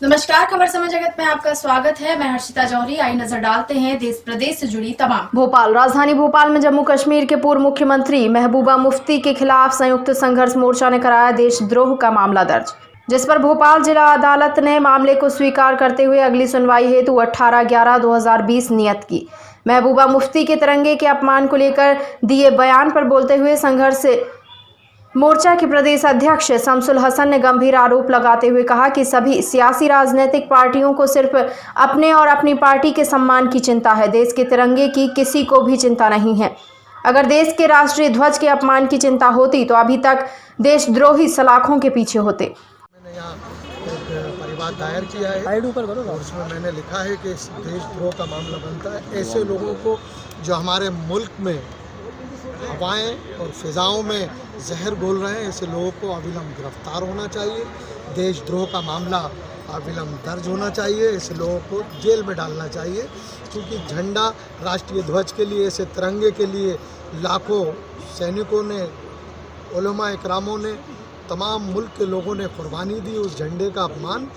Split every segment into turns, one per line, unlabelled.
नमस्कार, खबर समय जगत में आपका स्वागत है। मैं हर्षिता जौहरी। आई नजर डालते हैं देश प्रदेश से जुड़ी तमाम। भोपाल। राजधानी भोपाल में जम्मू कश्मीर के पूर्व मुख्यमंत्री महबूबा मुफ्ती के खिलाफ संयुक्त संघर्ष मोर्चा ने कराया देशद्रोह का मामला दर्ज, जिस पर भोपाल जिला अदालत ने मामले को स्वीकार करते हुए अगली सुनवाई हेतु 18/11/2020 नियत की। महबूबा मुफ्ती के तिरंगे के अपमान को लेकर दिए बयान पर बोलते हुए संघर्ष मोर्चा के प्रदेश अध्यक्ष शमसुल हसन ने गंभीर आरोप लगाते हुए कहा कि सभी सियासी राजनीतिक पार्टियों को सिर्फ अपने और अपनी पार्टी के सम्मान की चिंता है, देश के तिरंगे की किसी को भी चिंता नहीं है। अगर देश के राष्ट्रीय ध्वज के अपमान की चिंता होती तो अभी तक देशद्रोही सलाखों के पीछे होते।
मैंने यहाँ एक परिवाद दायर किया है और उसमें मैंने लिखा है कि देशद्रोह का मामला बनता है। ऐसे लोगों को जो हमारे मुल्क में हवाएं और फिजाओं में जहर घोल रहे हैं, ऐसे लोगों को अविलंब गिरफ्तार होना चाहिए। देशद्रोह का मामला अविलंब दर्ज होना चाहिए। ऐसे लोगों को जेल में डालना चाहिए, क्योंकि झंडा राष्ट्रीय ध्वज के लिए, ऐसे तिरंगे के लिए लाखों सैनिकों ने, उलमा इकरामों ने, तमाम मुल्क के लोगों ने कुर्बानी दी। उस झंडे का अपमान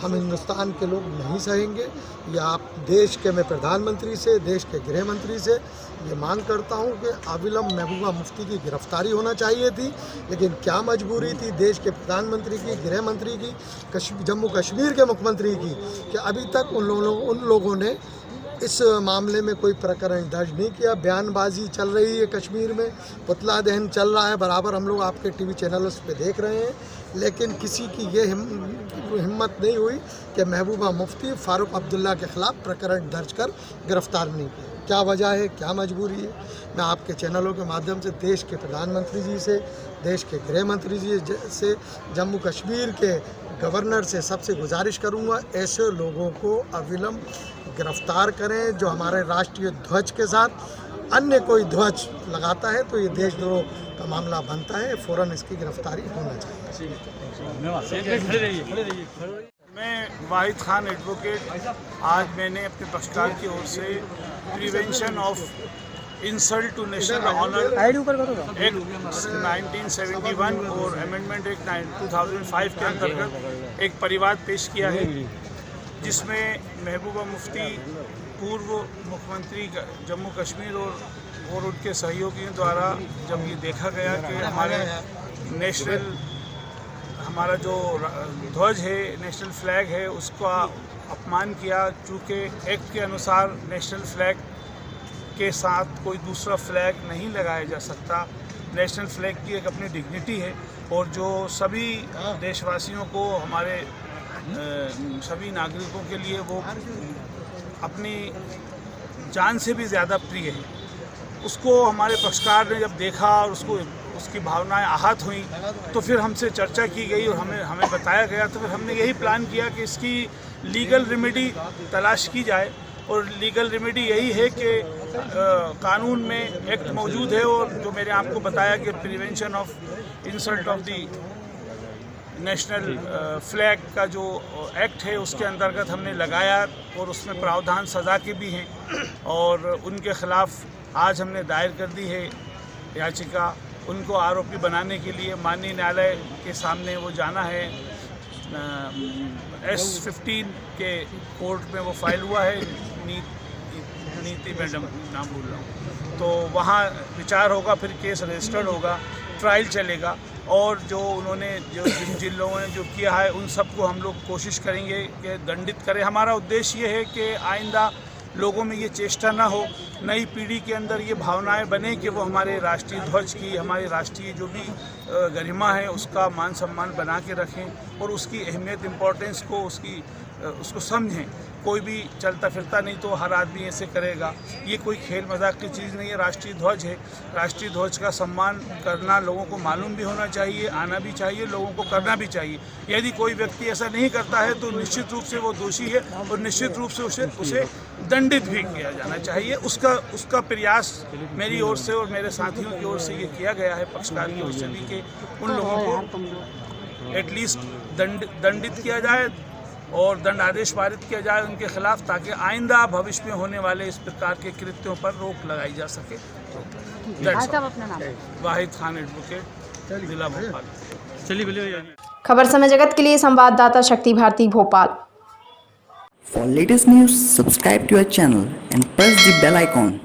हम हिंदुस्तान के लोग नहीं सहेंगे। या आप देश के, मैं प्रधानमंत्री से, देश के गृह मंत्री से ये मांग करता हूं कि अविलंब महबूबा मुफ्ती की गिरफ्तारी होना चाहिए थी, लेकिन क्या मजबूरी थी देश के प्रधानमंत्री की, गृह मंत्री की, जम्मू कश्मीर के मुख्यमंत्री की, कि अभी तक उन लोगों ने इस मामले में कोई प्रकरण दर्ज नहीं किया। बयानबाजी चल रही है कश्मीर में, पुतला दहन चल रहा है, बराबर हम लोग आपके टीवी चैनल्स पे देख रहे हैं, लेकिन किसी की ये हिम्मत नहीं हुई कि महबूबा मुफ्ती फारूक अब्दुल्ला के ख़िलाफ़ प्रकरण दर्ज कर गिरफ्तार नहीं किया। क्या वजह है, क्या मजबूरी है? मैं आपके चैनलों के माध्यम से देश के प्रधानमंत्री जी से, देश के गृह मंत्री जी से, जम्मू कश्मीर के गवर्नर से सबसे गुजारिश करूंगा, ऐसे लोगों को अविलंब गिरफ्तार करें। जो हमारे राष्ट्रीय ध्वज के साथ अन्य कोई ध्वज लगाता है तो ये देशद्रोह का मामला बनता है। फ़ौरन इसकी गिरफ्तारी होना चाहिए।
मैं वाहिद खान एडवोकेट, आज मैंने अपने पक्षकार की ओर से prevention of insult to national honour act 1971 और अमेंडमेंट एक्ट 2005 के अंतर्गत एक परिवाद पेश किया है, जिसमें महबूबा मुफ्ती पूर्व मुख्यमंत्री जम्मू कश्मीर और उनके सहयोगियों द्वारा जब ये देखा गया कि हमारे हमारा जो ध्वज है, नेशनल फ्लैग है, उसका अपमान किया। चूँकि एक्ट के अनुसार नेशनल फ्लैग के साथ कोई दूसरा फ्लैग नहीं लगाया जा सकता। नेशनल फ्लैग की एक अपनी डिग्निटी है और जो सभी देशवासियों को, हमारे सभी नागरिकों के लिए वो अपनी जान से भी ज़्यादा प्रिय है। उसको हमारे पक्षकार ने जब देखा और उसकी भावनाएं आहत हुई तो फिर हमसे चर्चा की गई और हमें बताया गया। तो फिर हमने यही प्लान किया कि इसकी लीगल रेमेडी तलाश की जाए, और लीगल रेमेडी यही है कि कानून में एक्ट मौजूद है, और जो मैंने आपको बताया कि prevention of insult of the national flag का जो एक्ट है, उसके अंतर्गत हमने लगाया और उसमें प्रावधान सज़ा के भी हैं, और उनके ख़िलाफ़ आज हमने दायर कर दी है याचिका। उनको आरोपी बनाने के लिए माननीय न्यायालय के सामने वो जाना है। S15 के कोर्ट में वो फाइल हुआ है, नीति मैडम नाम भूल रहा हूँ, तो वहाँ विचार होगा, फिर केस रजिस्टर्ड होगा, ट्रायल चलेगा, और जो उन्होंने जिन लोगों ने जो किया है उन सबको हम लोग कोशिश करेंगे कि दंडित करें। हमारा उद्देश्य ये है कि आइंदा लोगों में ये चेष्टा ना हो, नई पीढ़ी के अंदर ये भावनाएं बने कि वो हमारे राष्ट्रीय ध्वज की, हमारी राष्ट्रीय जो भी गरिमा है उसका मान सम्मान बना के रखें और उसकी अहमियत, इम्पोर्टेंस को, उसको समझें। कोई भी चलता फिरता नहीं तो हर आदमी ऐसे करेगा। ये कोई खेल मजाक की चीज़ नहीं है। राष्ट्रीय ध्वज है, राष्ट्रीय ध्वज का सम्मान करना लोगों को मालूम भी होना चाहिए, आना भी चाहिए, लोगों को करना भी चाहिए। यदि कोई व्यक्ति ऐसा नहीं करता है तो निश्चित रूप से वो दोषी है और निश्चित रूप से उसे दंडित भी किया जाना चाहिए। उसका प्रयास मेरी ओर से और मेरे साथियों की ओर से ये किया गया है, पक्षकार की ओर से भी, कि उन लोगों को एटलीस्ट दंडित किया जाए और दंडादेश पारित किया जाए उनके खिलाफ, ताकि आइंदा भविष्य में होने वाले इस प्रकार के कृत्यों पर रोक लगाई जा सके।
अपना नाम?
वाहिद खान एडवोकेट, जिला भोपाल।
चलिए।
खबर समय जगत के लिए संवाददाता शक्ति Bharti Bhopal.
For latest news, subscribe to our channel and press the bell icon.